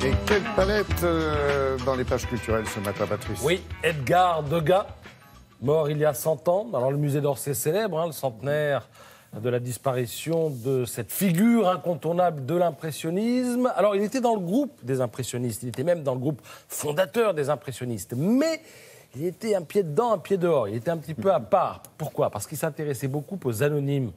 Et quelle palette dans les pages culturelles ce matin, Patrice? Oui, Edgar Degas, mort il y a 100 ans. Alors le musée d'Orsay célèbre le centenaire de la disparition de cette figure incontournable de l'impressionnisme. Alors il était dans le groupe des impressionnistes, il était même dans le groupe fondateur des impressionnistes. Mais il était un pied dedans, un pied dehors. Il était un petit peu à part. Pourquoi? Parce qu'il s'intéressait beaucoup aux anonymes,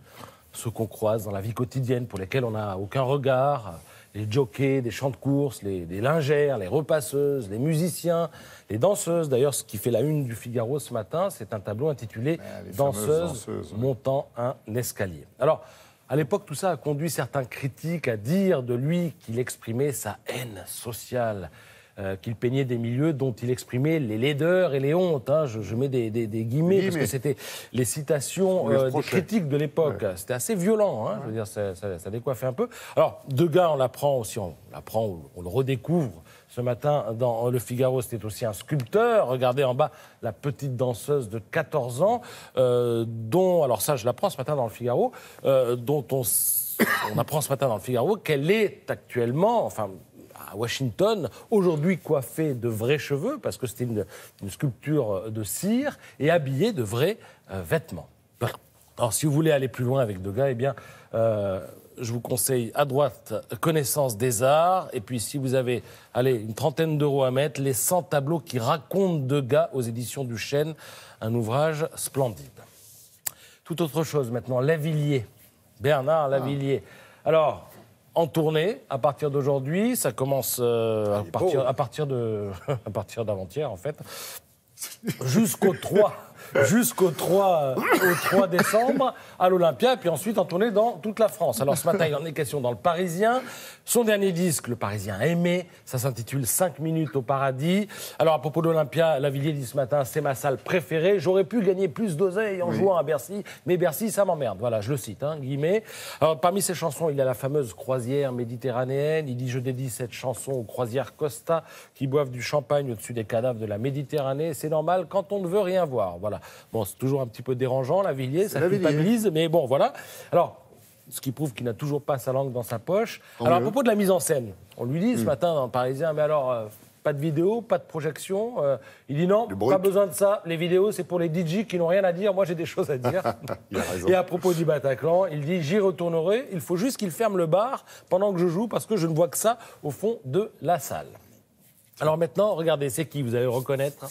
ceux qu'on croise dans la vie quotidienne, pour lesquels on n'a aucun regard. Les jockeys, des champs de course, les lingères, les repasseuses, les musiciens, les danseuses. D'ailleurs, ce qui fait la une du Figaro ce matin, c'est un tableau intitulé « Danseuses montant un escalier ». Alors, à l'époque, tout ça a conduit certains critiques à dire de lui qu'il exprimait sa haine sociale, qu'il peignait des milieux dont il exprimait les laideurs et les hontes. Je mets des guillemets, parce que c'était les citations des critiques de l'époque. Ouais. C'était assez violent, je veux dire, ça décoiffait un peu. Alors, Degas, on l'apprend aussi, on le redécouvre ce matin dans Le Figaro. C'était aussi un sculpteur. Regardez en bas la petite danseuse de 14 ans, dont, alors ça je l'apprends ce matin dans Le Figaro, dont on apprend ce matin dans Le Figaro qu'elle est actuellement, à Washington, aujourd'hui coiffée de vrais cheveux, parce que c'était une sculpture de cire, et habillée de vrais vêtements. Alors, si vous voulez aller plus loin avec Degas, eh bien, je vous conseille à droite Connaissance des arts, et puis si vous avez une trentaine d'euros à mettre, les 100 tableaux qui racontent Degas aux éditions du Chêne, un ouvrage splendide. Tout autre chose maintenant, Lavilliers, Bernard Lavilliers. Alors, en tournée, à partir d'aujourd'hui, ça commence à partir d'avant-hier, en fait, jusqu'au 3 décembre à l'Olympia, et puis ensuite en tournée dans toute la France. Alors ce matin, il en est question dans Le Parisien. Son dernier disque, Le Parisien aimé, ça s'intitule 5 minutes au paradis. Alors à propos de l'Olympia, Lavilliers dit ce matin, c'est ma salle préférée. J'aurais pu gagner plus d'oseille en jouant à Bercy, mais Bercy, ça m'emmerde. Voilà, je le cite, guillemets. Alors parmi ses chansons, il y a la fameuse croisière méditerranéenne. Il dit, je dédie cette chanson aux croisières Costa qui boivent du champagne au-dessus des cadavres de la Méditerranée. C'est normal quand on ne veut rien voir. Voilà. Bon, c'est toujours un petit peu dérangeant, Lavilliers, ça culpabilise, mais bon, voilà. Alors, ce qui prouve qu'il n'a toujours pas sa langue dans sa poche. Alors, à propos de la mise en scène, on lui dit ce matin dans Le Parisien, mais alors, pas de vidéo, pas de projection. Il dit non, pas besoin de ça. Les vidéos, c'est pour les DJ qui n'ont rien à dire. Moi, j'ai des choses à dire. Il a raison. Et à propos du Bataclan, il dit, j'y retournerai. Il faut juste qu'il ferme le bar pendant que je joue, parce que je ne vois que ça au fond de la salle. Alors maintenant, regardez, c'est qui, vous allez le reconnaître,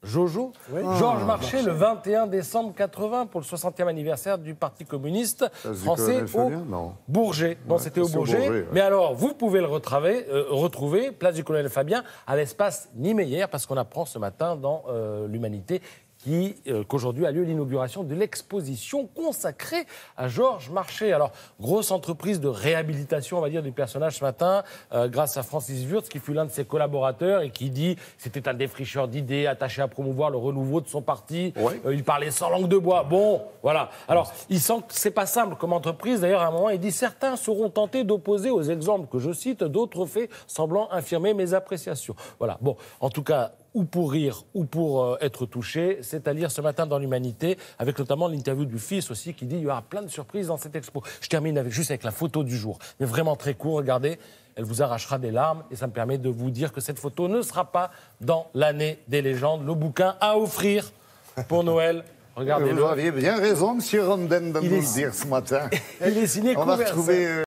Jojo, Georges Marchais, le 21 décembre 80, pour le 60e anniversaire du Parti communiste français au Bourget. Non, c'était au Bourget. Mais alors, vous pouvez le retrouver, place du Colonel Fabien, à l'espace Niemeyer, parce qu'on apprend ce matin dans l'Humanité qu'aujourd'hui a lieu l'inauguration de l'exposition consacrée à Georges Marchais. Alors, grosse entreprise de réhabilitation, on va dire, du personnage ce matin, grâce à Francis Wurtz, qui fut l'un de ses collaborateurs et qui dit c'était un défricheur d'idées, attaché à promouvoir le renouveau de son parti. Il parlait sans langue de bois. Bon, voilà. Alors, il sent que c'est pas simple comme entreprise. D'ailleurs, à un moment, il dit certains seront tentés d'opposer aux exemples que je cite d'autres faits semblant infirmer mes appréciations. Voilà. Bon, en tout cas, ou pour rire, ou pour être touché, c'est à lire ce matin dans l'Humanité, avec notamment l'interview du fils aussi, qui dit il y aura plein de surprises dans cette expo. Je termine juste avec la photo du jour, mais vraiment très court, regardez, elle vous arrachera des larmes, et ça me permet de vous dire que cette photo ne sera pas dans l'année des légendes, le bouquin à offrir pour Noël. Regardez-le. Vous aviez bien raison, monsieur Ronden, de nous le dire ce matin. Il est signé Couvercle.